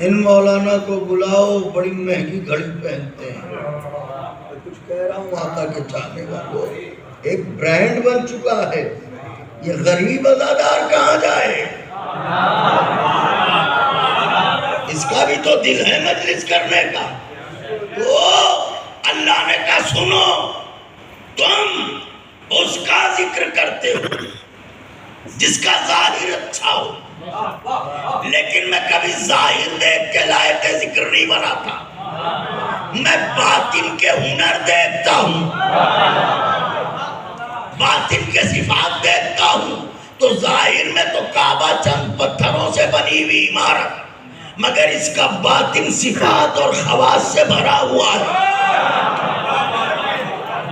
इन मौलाना को बुलाओ, बड़ी महंगी घड़ी पहनते हैं। कुछ कह रहा हूँ आका के चाहने वालों, एक ब्रांड बन चुका है। ये गरीब अज़ादार कहाँ जाए? इसका भी तो दिल है मजलिस करने का। तो अल्लाह ने कहा सुनो, तुम उसका जिक्र करते हो जिसका जाहिर अच्छा हो, लेकिन मैं कभी जाहिर देख के लायक जिक्र नहीं बनाता। मैं बातिन के हुनर देखता हूँ, बातिन के सिफात देखता हूँ। तो जाहिर में तो काबा चंद पत्थरों से बनी हुई इमारत, मगर इसका बातिन सिफात और खवास से भरा हुआ है।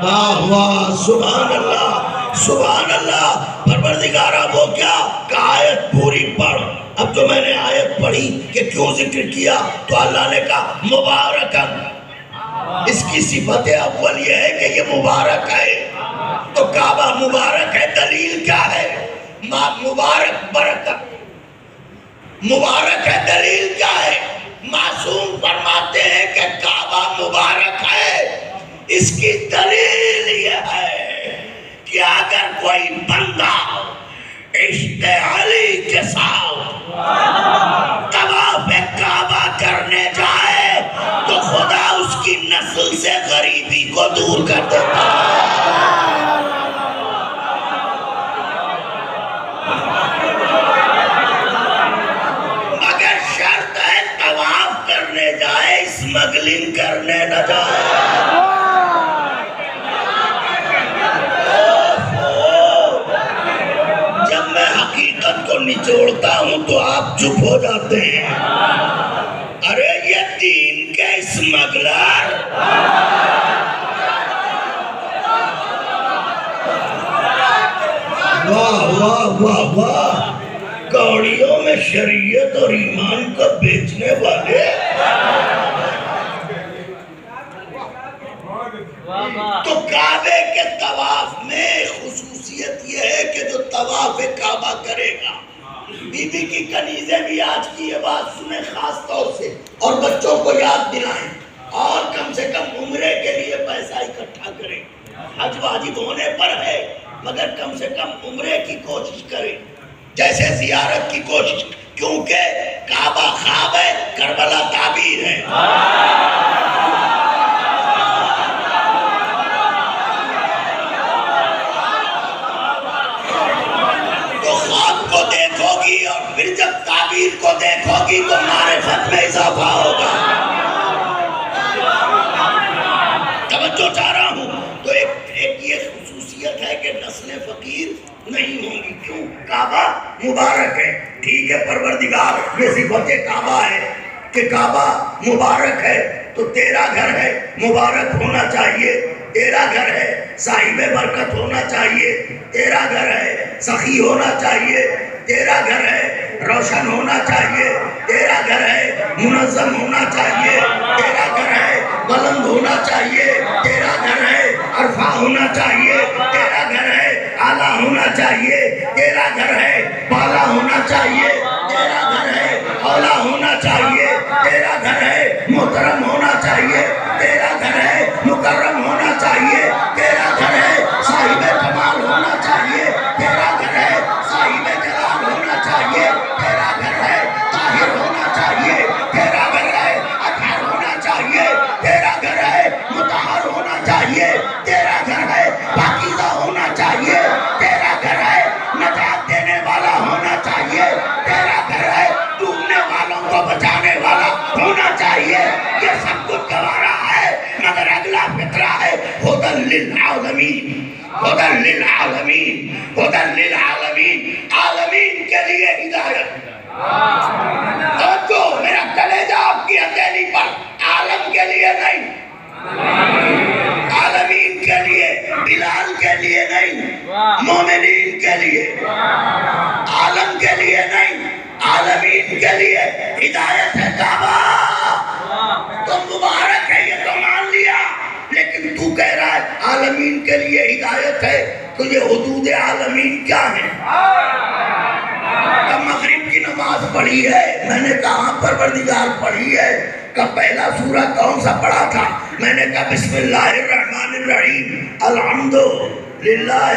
वाह वाह, सुभान अल्लाह सुभान अल्लाह। परवरदिगारा वो क्या आयत पूरी पढ़। अब जो मैंने आयत पढ़ी कि क्यों जिक्र किया, तो अल्लाह ने कहा मुबारकन, इसकी सिफत अव्वल ये है कि ये मुबारक है। तो काबा मुबारक है, दलील क्या है? मुबारक बरकत मुबारक है, दलील क्या है? मासूम फरमाते हैं कि काबा मुबारक है। इसकी दलील यह है कि अगर कोई बंदा इश्क़ अली के साथ तवाफ़ काबा करने जाए तो खुदा उसकी नस्ल से गरीबी को दूर कर देता है। मगर शर्त है तवाफ़ करने जाए, स्मगलिंग करने न जाए। को निचोड़ता हूं तो आप चुप हो जाते हैं। अरे ये दीन के स्मगलर, वाह वाह वाह वाह, कौड़ियों में शरीयत और ईमान को बेचने वाले। तो काबे के तवाफ में खुसूसियत यह है कि जो तवाफ काबा करेगा, बीबी की कनीज़ें भी आज की ये बात सुने खास तौर से और बच्चों को याद दिलाएं, और कम से कम उम्रे के लिए पैसा इकट्ठा करें। हज वाजिब होने पर है, मगर कम से कम उम्रे की कोशिश करें, जैसे जियारत की कोशिश, क्योंकि काबा ख्वाब है, करबला ताबीर है। और फिर जब ताबीर को देखोगी तो मारिफत में इजाफा होगा। तवज्जो चाह रहा हूं। तो एक ये खुसूसियत है कि नस्लें फकीर नहीं होंगी। क्यों? काबा मुबारक है। ठीक है, परवरदिगार ये सिफत काबा है कि काबा मुबारक है, तो तेरा घर है, मुबारक होना चाहिए। तेरा घर है, साहिब बरकत होना चाहिए। तेरा घर है, सखी होना चाहिए। तेरा घर है, रोशन होना चाहिए। तेरा घर है, मुनज़्ज़म होना चाहिए। तेरा घर है, बुलंद होना चाहिए। तेरा घर है, अरफा होना चाहिए। तेरा घर है, आला होना चाहिए। तेरा घर है, बाला होना चाहिए। तेरा घर है, औला होना चाहिए। तेरा घर है, मोहतरम होना चाहिए। तेरा घर है, मुकर्रम होना चाहिए। तेरा घर है, साहिब कमाल होना चाहिए। तेरा घर है, साहिब जलाल होना चाहिए। तेरा घर है, ताहिर होना चाहिए। तेरा घर है, अतहर होना चाहिए। तेरा घर है, मुतहहर होना चाहिए। तेरा घर है, पाकीज़ा होना चाहिए। तेरा घर है, नजात देने वाला होना चाहिए। तेरा घर है, डूबने वालों को बचाने वाला होना चाहिए। ये सब कुछ गवारा है, मगर अगला फितरा है हुदल लिल आलमीन, हुदल लिल आलमीन, हुदल लिल आलमीन, आलमीन के लिए हिदायत। तो मेरा कलेजा आपकी हथेली पर, आलम के लिए नहीं, आलमीन के लिए, बिलाल के लिए नहीं, मोमिनीन के लिए, आलम के लिए नहीं, आलमीन के लिए हिदायत है। काबा तो मुबारक है, ये तो मान लिया, लेकिन तू कह रहा है आलमीन के लिए हिदायत है। तो ये हुदूद आलमीन क्या है? मगरिब की नमाज पढ़ी है? मैंने कहा परवरदिगार पढ़ी है। का पहला सूरा कौन सा पढ़ा था? मैंने कहा बिस्मिल्लाहिर्रहमानिर्रहीम अल्हम्दुलिल्लाह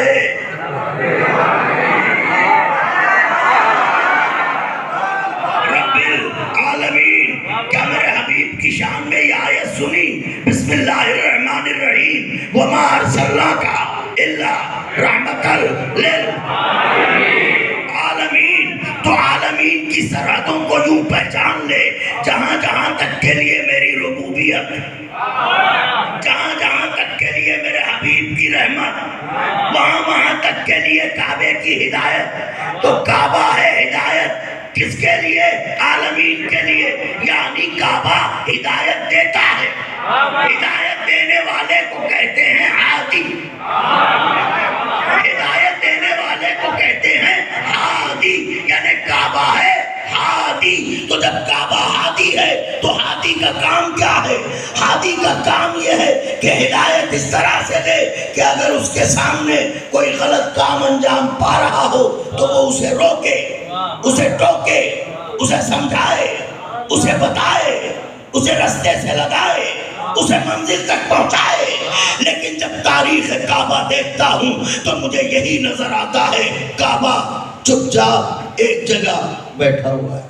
रब्बिल आलमीन। क्या मेरे हबीब की शान में ये आयत सुनी? बिस्मिल्लाहिर्रहमानिर्रहीम वमा अरसलनाका इल्ला रहमतल लिल आलमीन। तो आलमीन की सरहदों को यूं पहचान ले, जहां जहां तक के लिए मेरी रुबूबियत, जहां जहां तक के लिए मेरे हबीब की रहमत, वहां वहां तक के लिए काबे की हिदायत। तो काबा है हिदायत किसके लिए? आलमीन के लिए। यानी काबा हिदायत देता है। हिदायत देने वाले को कहते हैं हादी। हिदायत देने वाले को कहते हैं हादी, यानी काबा है हादी। तो जब काबा हादी है तो हादी का काम क्या है? हादी का काम यह है कि हिदायत इस तरह से दे कि अगर उसके सामने कोई गलत काम अंजाम पा रहा हो तो वो उसे रोके, उसे टोके, उसे समझाए, उसे बताए, उसे रास्ते से लगाए, उसे मंजिल तक पहुंचाए। लेकिन जब तारीख काबा देखता हूं तो मुझे यही नजर आता है, काबा चुपचाप एक जगह बैठा हुआ है,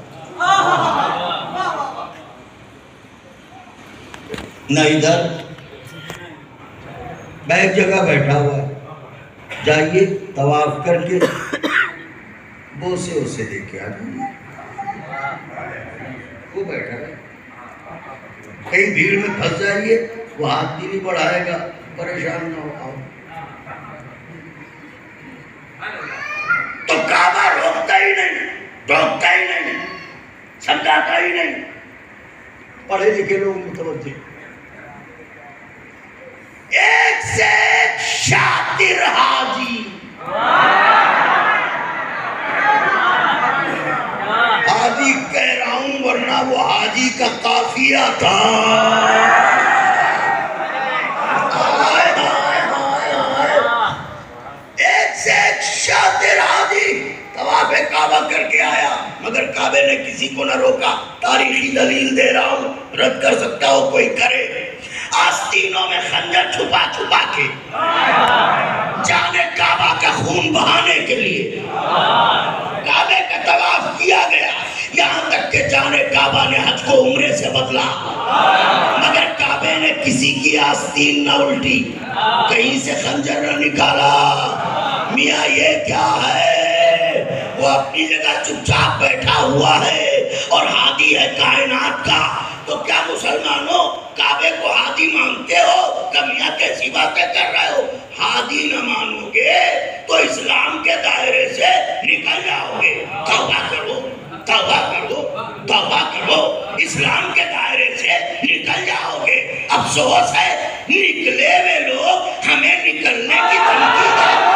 न इधर एक जगह बैठा हुआ है। जाइए तवाफ करके बोसे उसे लेके आ जाइए, वो बैठा है। कहीं भीड़ में फंस जाइए, वो हाथ भी नहीं बढ़ाएगा, परेशान ना हो। तो काबा रोकता ही नहीं, रोकता ही नहीं, समझाता ही नहीं। पढ़े लिखे लोग मुतवज्जे, एक से एक शातिर हाजी। हाजी कह रहा हूं वरना वो हाजी का काफिया था। एक से एक शातिर हाजी तवाफ़े काबा करके आया, मगर काबे ने किसी को न रोका। तारीखी दलील दे रहा हूं, रद्द कर सकता हो कोई करे। आस्तीनों में खंजर छुपा छुपा के जाने काबा का खून बहाने के लिए काबे का तवाफ किया गया। यहाँ तक के जाने काबा ने हज को उम्रे से बदला, मगर काबे ने किसी की आस्तीन न उल्टी, कहीं से खंजर न निकाला। मियाँ ये क्या है? वो अपनी जगह चुपचाप बैठा हुआ है और हादी है कायनात का। तो क्या मुसलमानों काबे को हादी मानते हो? मियाँ कैसी बातें कर रहे हो? हादी न मानोगे तो इस्लाम के दायरे से निकल जाओगे। तौबा करो, तौबा करो, तौबा करो, इस्लाम के दायरे से निकल जाओगे। अफसोस है निकले हुए लोग हमें निकलने की धमकी देते।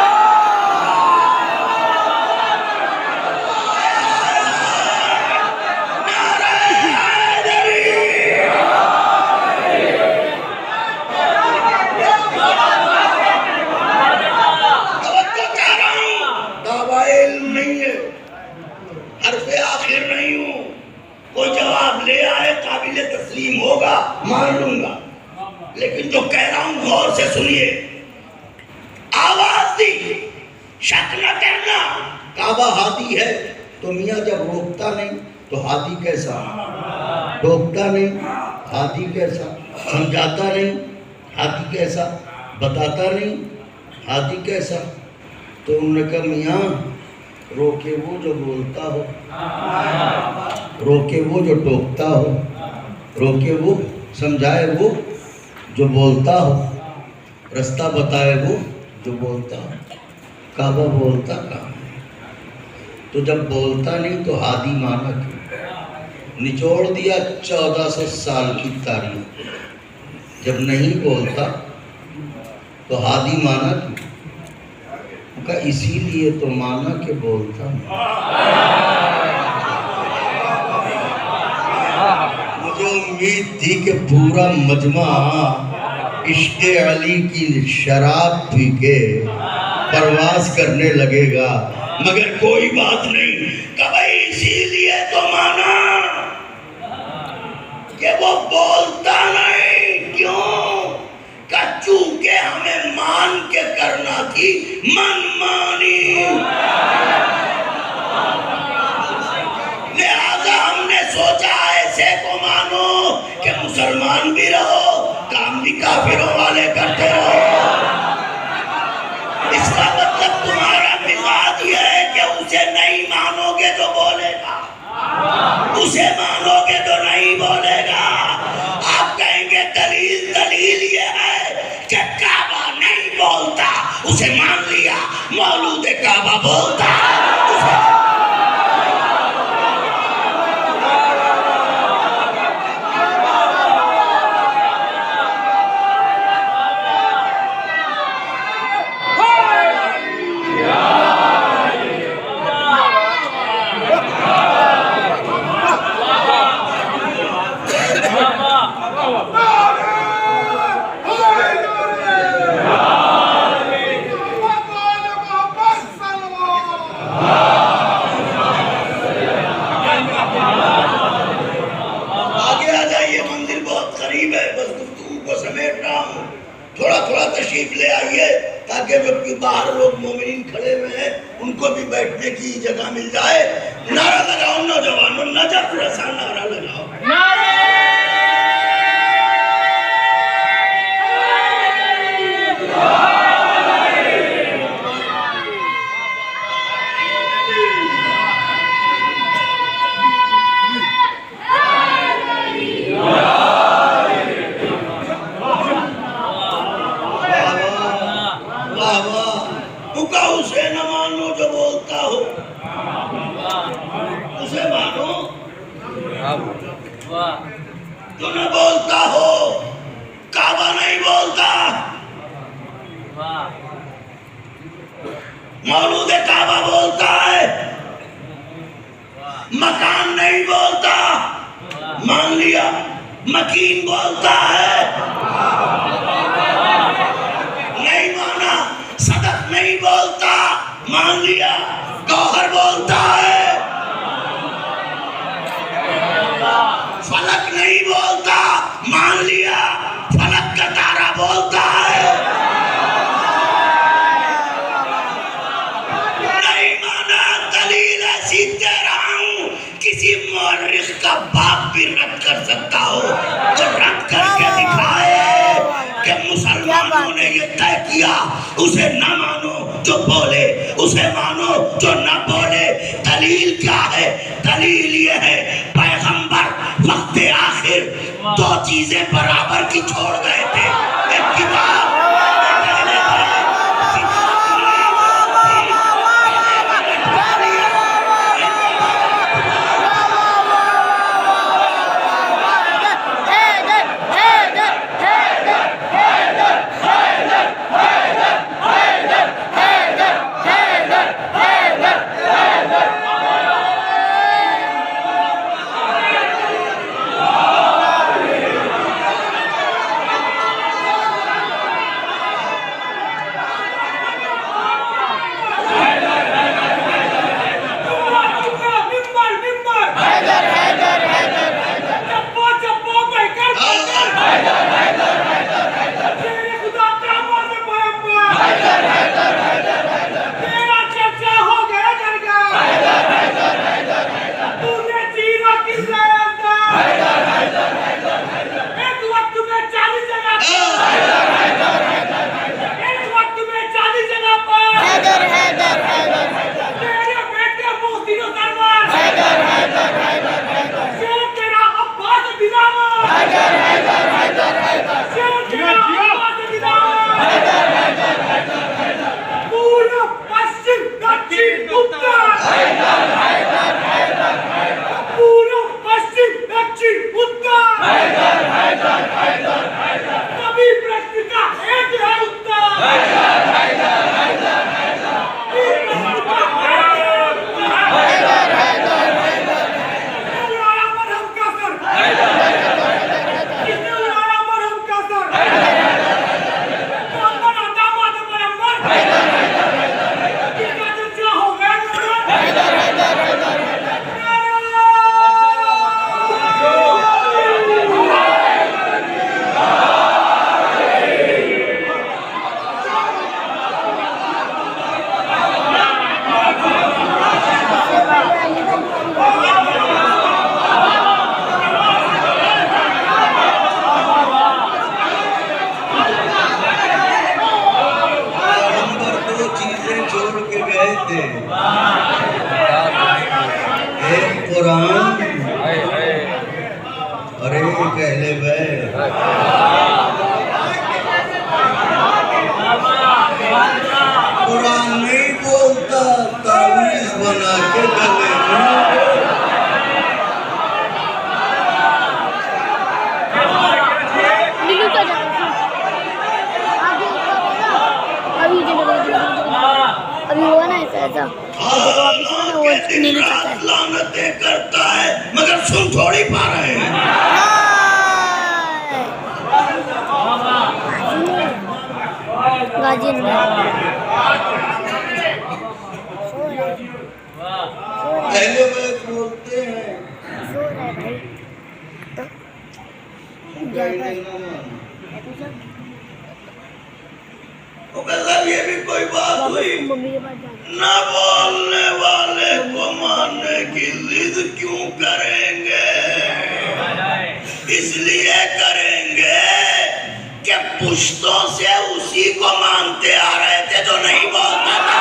तस्लीम होगा मान लूंगा, लेकिन जो कह रहा हूं गौर से सुनिए। आवाज दी, शक न करना। काबा हादी है तो मियाँ जब रोकता नहीं तो हादी कैसा? रोकता नहीं हादी कैसा? समझाता नहीं हादी कैसा? बताता नहीं हादी कैसा? तो उन्होंने कहा मियाँ रोके वो जो बोलता हो, रोके वो जो टोकता हो, रोके वो, समझाए वो जो बोलता हो, रास्ता बताए वो जो बोलता हो। काबा बोलता कहाँ? तो जब बोलता नहीं तो हादी माना क्यों? निचोड़ दिया 1400 साल की तारीख। जब नहीं बोलता तो हादी माना क्यों? का इसीलिए तो माना के बोलता। मुझे उम्मीद थी कि पूरा मजमा इश्क़े अली की शराब पी के परवास करने लगेगा, मगर कोई बात नहीं। कभी इसी इसीलिए तो माना कि वो बोलता नहीं। क्यों? चूंकि हमें मान के करना थी मनमानी, लिहाजा हमने सोचा ऐसे को मानो कि मुसलमान भी रहो, काम भी काफिरों वाले करते रहो। इसका मतलब तुम्हारा मिजाज यह है कि उसे नहीं मानोगे तो बोलेगा, उसे मानोगे तो नहीं बोलेगा। आप कहेंगे दलील, दलील ये है कि काबा नहीं बोलता, उसे मान लिया। मौलूद काबा बोलता है, उसे थोड़ा थोड़ा तशरीफ ले आइए ताकि जबकि बाहर लोग मोमिनीन खड़े हुए हैं उनको भी बैठने की जगह मिल जाए। नारा लगाओ नौजवानों, नजफ रसा नारा लगाओ। उसे न मानो जो बोलता हो, उसे मानो जो न बोलता हो। काबा नहीं बोलता, मौलूद काबा बोलता है। मकान नहीं बोलता, मान लिया। मकीन बोलता है, नहीं माना। सदक नहीं बोलता, मान लिया। गौहर बोलता है, फलक नहीं बोलता, मान लिया। फलक का तारा बोलता है, नहीं माना। दलील ऐसी दे रहा हूं, किसी मौलिक का बाप भी रद्द कर सकता हो तो रद्द करके दिखाए कि मुसलमानों ने ये तय किया, उसे न मानो जो बोले, उसे मानो जो न बोले। दलील क्या है? दलील ये है पैगंबर वक्त आखिर दो चीजें बराबर की छोड़ गए थे, एक किताब कहले बैठ। कुरान नहीं बोलता, तावीज़ बना के गले में। अभी हुआ ना ऐसा लानतें करता है मगर सुन थोड़ी पा रहे हैं। गाजी पहले वे बोलते हैं ये भी कोई बात हुई। न बोलने वाले को मानने की जिद क्यों करेंगे? इसलिए करेंगे कि पुश्तों से उसी को मानते आ रहे थे जो नहीं बोलता था।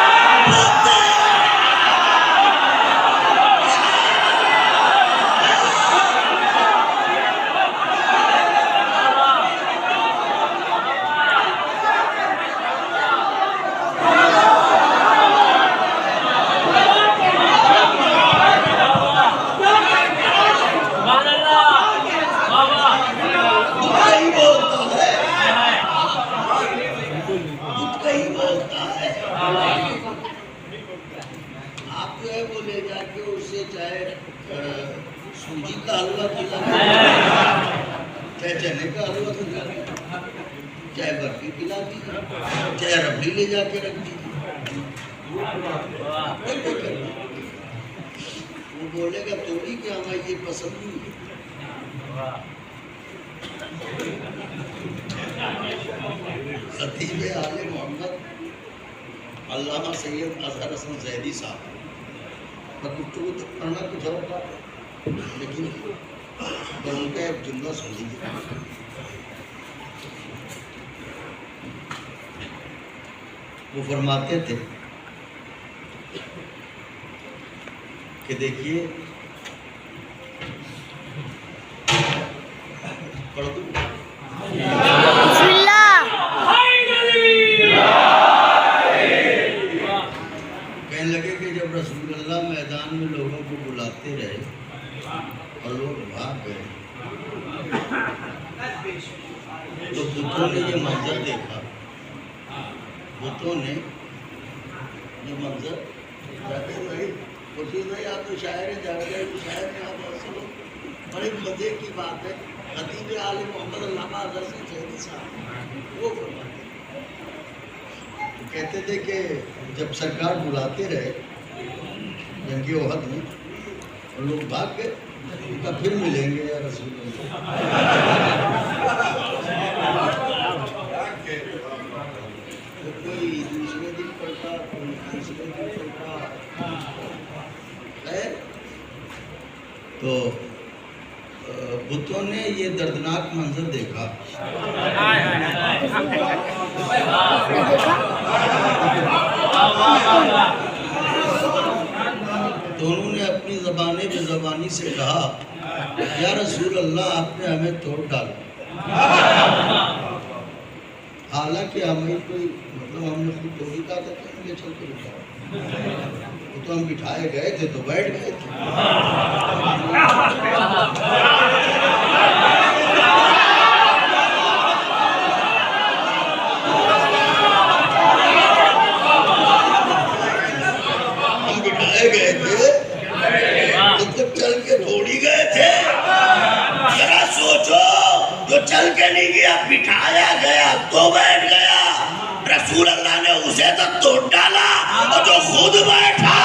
आप जो है वो ले जाके उससे चाहे सूजी का हलवा खिला, चाहे चने का हलवा खिला, चाहे बर्फी खिला दीजिए, चाहे रबड़ी ले जाके रख दीजिए। वो बोलेगा थोड़ी कि हमें ये पसंद नहीं है। खतीब आले मोहम्मद अल्लामा सैयद अजहर हसन जैदी साहब का गुफ्तगू तो करना कुछ और था, लेकिन उनका एक जुमला सुन लीजिए। वो फरमाते थे कि देखिए पढ़ दो रसूलुल्लाह मैदान में लोगों को बुलाते रहे और लोग भाग गए, तो बुतों ने ये मंजर देखा। बुतों ने ये मंजर भाई आप तो शायर हैं, जान गए तो शायर में आप सुनो। बड़े मजे की बात है, खतीब आले मोहम्मद अल्लामा अजहर हसन जैदी साहब वो फरमाते कहते थे कि जब सरकार बुलाते रहे जंगी ओहद में और लोग भाग गए, उनका फिर मिलेंगे या रसूल तो कोई दूसरे दिन पढ़ता, कोई तीसरे दिन पढ़ता है। तो बुतों ने ये दर्दनाक मंजर देखा। तो उन्होंने अपनी ज़बाने बेज़बानी से कहा, या रसूल अल्लाह आपने हमें तोड़ डाला। हालांकि हमें कोई मतलब हमने खुद थोड़ी कहा था कि हमें चल के बिठाओ, वो तो हम बिठाए गए थे तो बैठ गए थे। हम बिठाए गए थे तो चल के थोड़ी गए थे। जरा सोचो, जो चल के नहीं गया बिठाया गया तो बैठ गया, रसूल अल्लाह ने उसे तो तोड़ डाला और जो खुद बैठा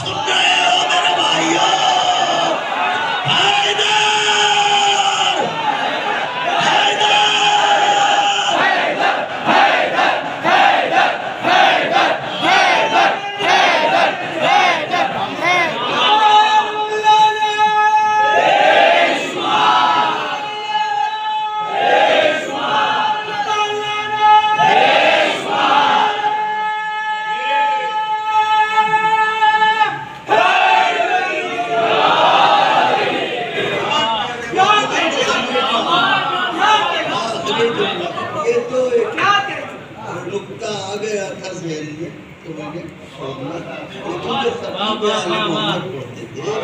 सुन रहे हो मेरे भाइयों? तो मैंने छोड़ना लेकिन जो खतीब आले मोहम्मद पढ़ते थे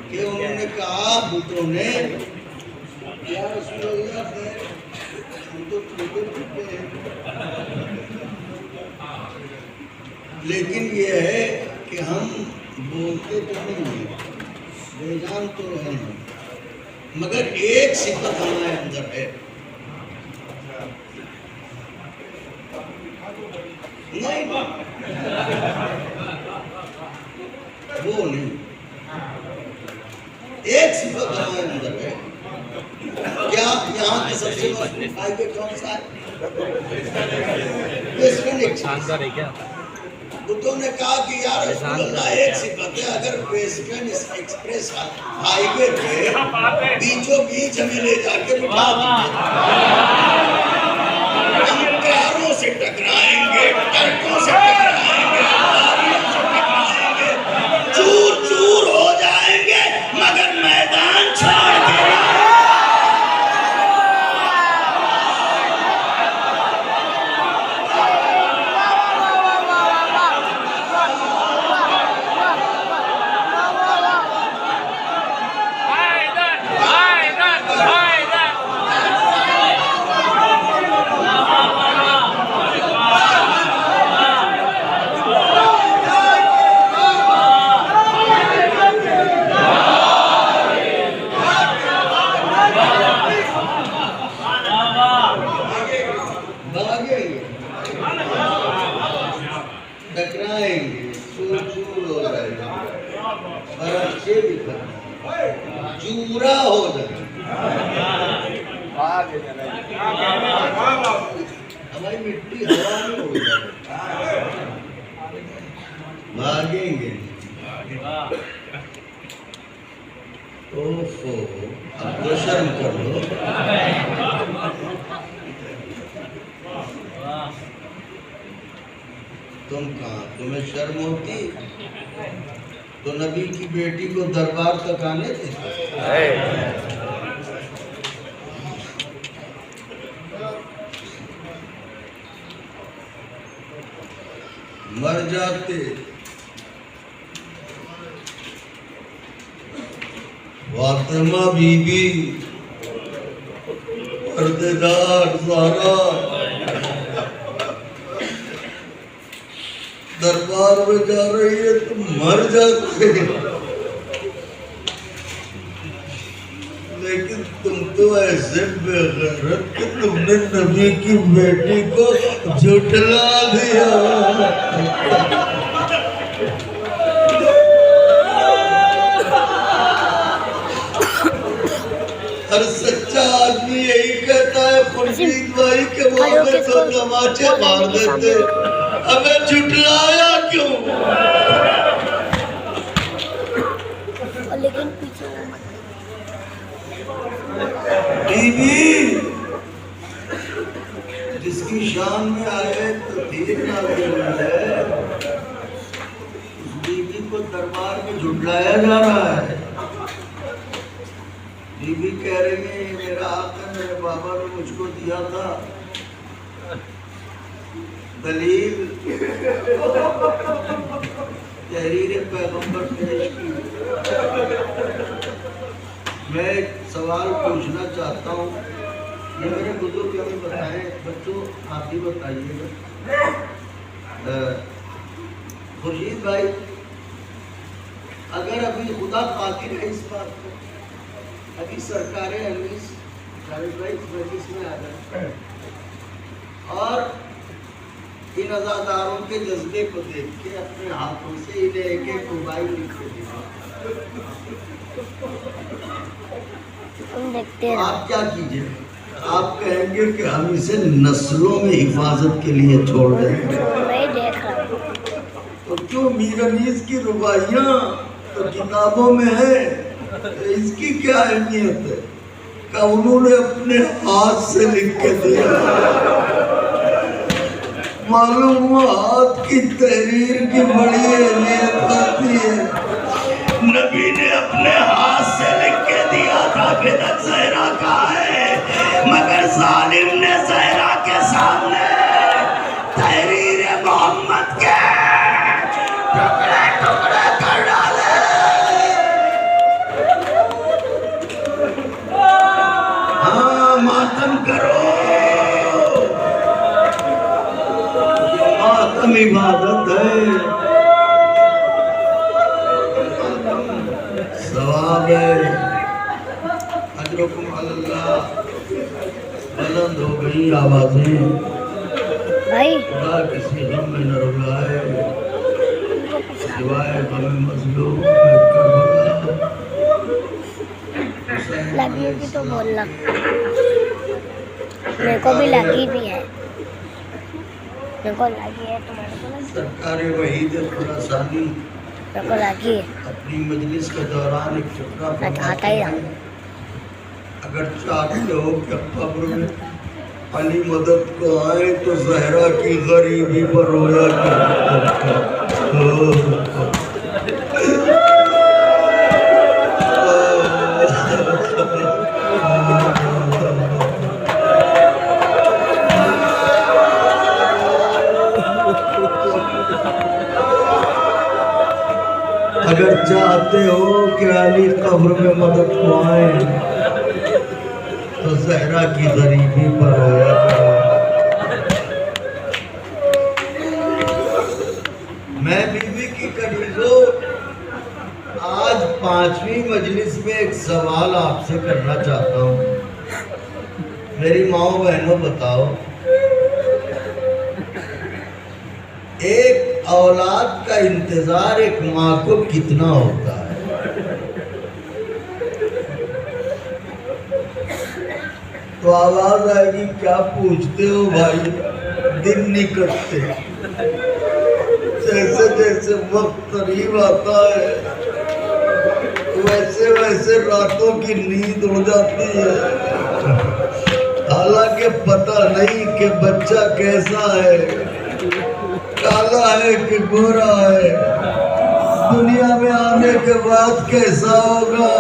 कि उन्होंने कहा बुतों ने या रसूल अल्लाह खैर हम तो छोटे छोटे हैं लेकिन ये है कि हम बोलते तो नहीं हैं बेजान तो हैं मगर एक सिफत हमारे अंदर है नहीं वो नहीं एक सिफत हमारे अंदर है क्या यहाँ के सबसे मशहूर खाए कौन सा है क्या बुद्धों ने कहा कि यार रसूलुल्लाह एक सिफत है अगर वेस्टर्न एक्सप्रेस हाईवे पे बीचों बीच हमें ले जाके बिठा दीजिए हम कारों से टकराएंगे ट्रकों से टकराएंगे गाड़ियों से टकराएंगे चूर चूर हो जाएंगे मगर मैदान छोड़ के टकराएंगे चूर चूर हो जाएगा और अच्छे भी चूरा हो जाएगा हमारी मिट्टी हवा में हो जाएगी भागेंगे ओफो अब तो शर्म कर लो तुम कहाँ तुम्हें शर्म होती तो नबी की बेटी को दरबार तक आने देते मर जाते फातिमा बीबी पर्देदार ज़हरा दरबार में जा रही है तो मर जाते लेकिन तुम तो ऐसे बेगैरत कि तुमने नबी की बेटी को झुठला दिया हर सच्चा आदमी यही कहता है खुर्शीद भाई के वो हमें तो तमाचे मार देते हमें झुठलाया क्यों लेकिन पीछे बीवी जिसकी शान में आए तो धीर ना है उस बीवी को दरबार में झुठलाया जा रहा है बीवी कह रही है ये मेरा हक है मेरे बाबा ने मुझको दिया था दलील तहरीर पैगंबर पेश की मैं एक सवाल पूछना चाहता हूँ ये मेरे बुजुर्ग हमें बताएं बच्चों आप ही बताइएगा खुर्शीद भाई अगर अभी खुदा कातिल है इस बात को अभी सरकार अनीस जावेद भाई मजलिस में आ गए और इन अज़ादारों के जज्बे को देख के अपने हाथों से इन्हें एक एक मोबाइल लिख के दिया आप क्या कीजिए आप कहेंगे कि हम इसे नस्लों में हिफाजत के लिए छोड़ देंगे तो क्यों मीर अनीस की रुबाइयाँ तो किताबों में है इसकी क्या अहमियत है का उन्होंने अपने हाथ से लिख के दिया मालूम हुआ हाथ की तहरीर की बड़ी अहमियत होती है नबी ने अपने हाथ से लिख के दिया था फिदक ज़हरा का है मगर जालिम ने ज़हरा के सामने तहरीर मोहम्मद के सुनी आवाजें, भाई खुदा किसी गम में न रुलाए, सिवाय गम मजलूम में करबला। हुसैन लगी होगी तो बोलना, मेरे को भी लगी भी है, मेरे को लगी है, तुम्हारे को लगी? सरकार वहीद खुरासानी मेरे को लगी है। अपनी मजलिस के दौरान एक चुटका मैं चाहता ही फरमाते हैं, अगर चाहते हो कि कब्र में अली मदद को आए तो जहरा की गरीबी पर रोया अगर चाहते हो कि अली कब्र में मदद को आए तो जहरा की गरीबी पर रोया करो। मैं बीवी की कनीजों, आज 5वीं मजलिस में एक सवाल आपसे करना चाहता हूँ। मेरी माओ बहनों बताओ, एक औलाद का इंतजार एक माँ को कितना होता है? तो आवाज आएगी, क्या पूछते हो भाई, दिन नहीं कटते। जैसे जैसे वक्त करीब आता है वैसे वैसे रातों की नींद हो जाती है। हालांकि पता नहीं कि बच्चा कैसा है, काला है कि गोरा है, दुनिया में आने के बाद कैसा होगा।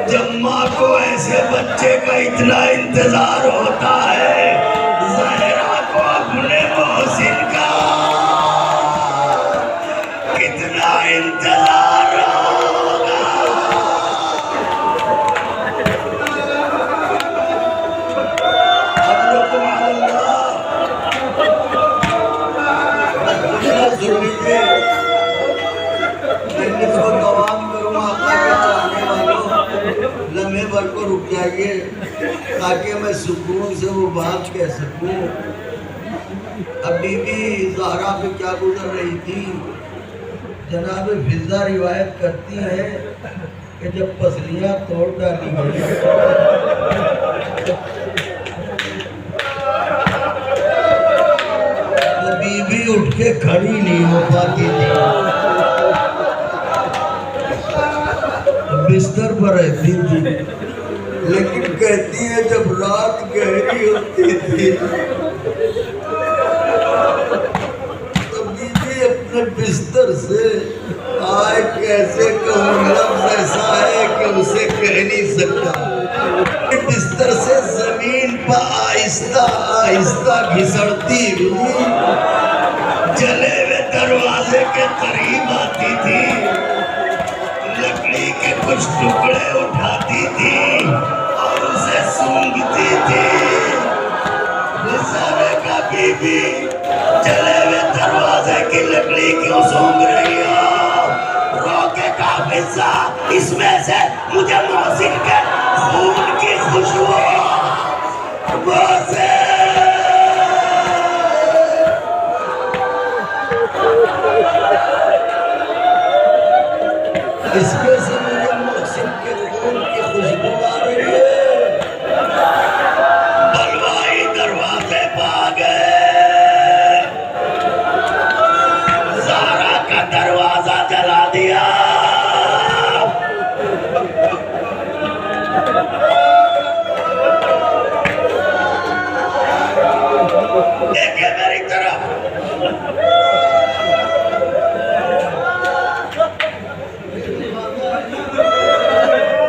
जब माँ को ऐसे बच्चे का इतना इंतजार होता है, ज़हरा को अपने मोहसिन का कितना इंतजार होगा। अब्रुकुम अल्लाह। सुन लीजिए, मैं इसको तमाम करूँगा, आपके चाहने वालों लम्हे भर को रुक जाइए ताकि मैं सुकून से वो बात कह सकूं। अब बीबी ज़हरा पे क्या गुजर रही थी, जनाब फिजा रिवायत करती है कि जब पसलियां तोड़ डाली गई तो बीबी उठ के खड़ी नहीं हो पाती थी, बिस्तर पर रहती थी। लेकिन कहती है जब रात गहरी होती थी तो बीबी अपने बिस्तर से आए, कैसे कहूँ, लफ्ज ऐसा है कि उसे कह नहीं सकता, बिस्तर से जमीन पर आहिस्ता आहिस्ता घिसड़ती हुई जले हुए दरवाजे के करीब आती थी, लकड़ी के कुछ टुकड़े उठाती थी और उसे सूंघती थी। बेचारे का बीबी जले हुए दरवाजे की लकड़ी क्यों सूंघ रही हो? रोके का हिस्सा, इसमें से मुझे मोहसिन के खून की खुशबू से इसके से मुझे मोहसिन के खून की खुशबू आ रही है। बलवाई दरवाजे पर आ गए, ज़हरा का दरवाजा जला दिया। देखिए मेरी तरफ,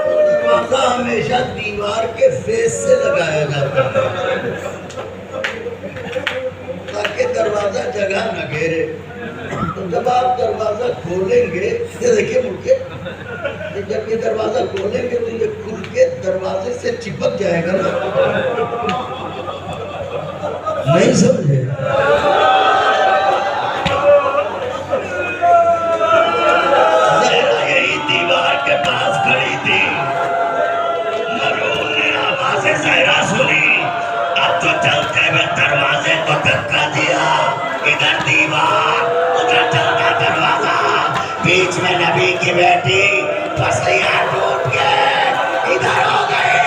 दरवाजा हमेशा दीवार के फेस से लगाया जाता है ताकि दरवाजा जगह न घेरे। तो जब आप दरवाजा खोलेंगे, ये देखिए मुझे, जब ये दरवाजा खोलेंगे तो ये खुल के दरवाजे से चिपक जाएगा ना, नहीं समझे? ज़हरा यही दीवार के पास खड़ी थी। मरहूम ने आवाज़ें ज़हरा सुनी, बीच में नबी की बेटी पसलियां टूट के इधर हो गए।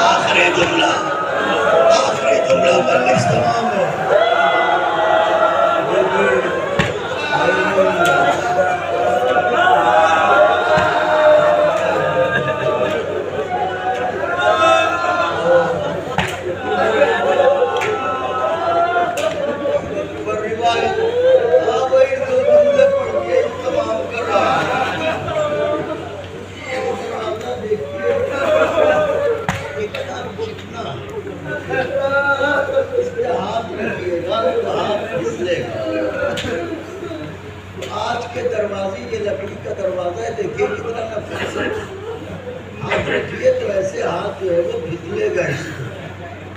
आखिरी जुमला बल्लिस तमाम है। पर रिवायत हाँ भाई दो जुमले पढ़ के तमाम कर रहा है। ये मुसलमान देखिए इतना चिकना इस पे हाथ रखिएगा तो हाथ फिसलेगा। तो आज के दरवाजे ये लकड़ी का दरवाजा है, देखिए कितना नफीस है। हाथ रखिए तो ऐसे हाथ जो है वो फिसलेगा इसमें।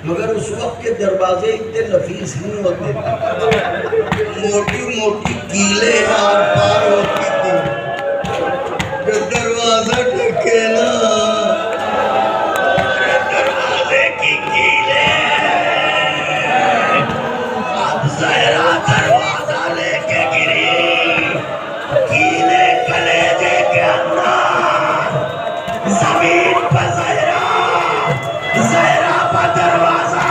मगर उस वक्त के दरवाजे इतने नफीस नहीं होते, मोटी मोटी कीले आर पार होती थी। जो दरवाजा ढके ना दरवाजे की कीले अब जहरा दरवाजा लेके गिरी, कीले कलेजे के अंदर जमीन पर जहरा पर दरवाजा,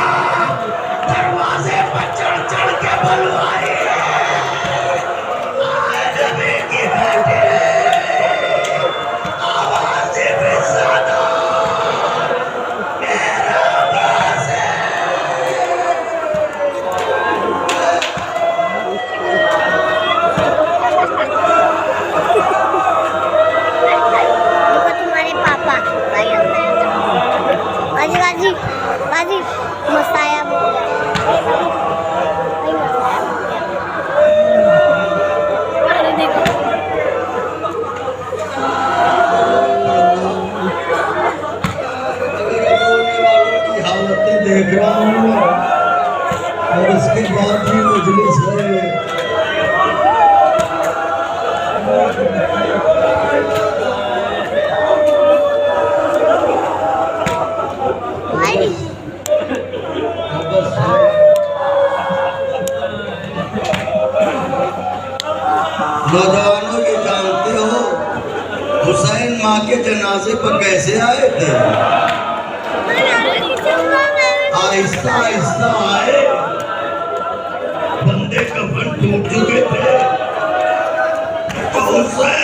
दरवाजे पर चढ़ चढ़ के बलवाए आए नबी की बेटी, आवाज में ज्यादा मेरा पास है। देखो तुम्हारे पापा भाई बाजी बाजी बाजी मस्ताया बोल अरे देखो अगर रोने वालों की हालतें देख रहा हूँ और इसके बाद भी मजलिस है। भाई बस है। नौजवानों ये जानते हो हुसैन माँ के जनाजे पर कैसे आए थे? आहिस्ता आहिस्ता आए, बंदे कफन टूट चुके थे तो हुसैन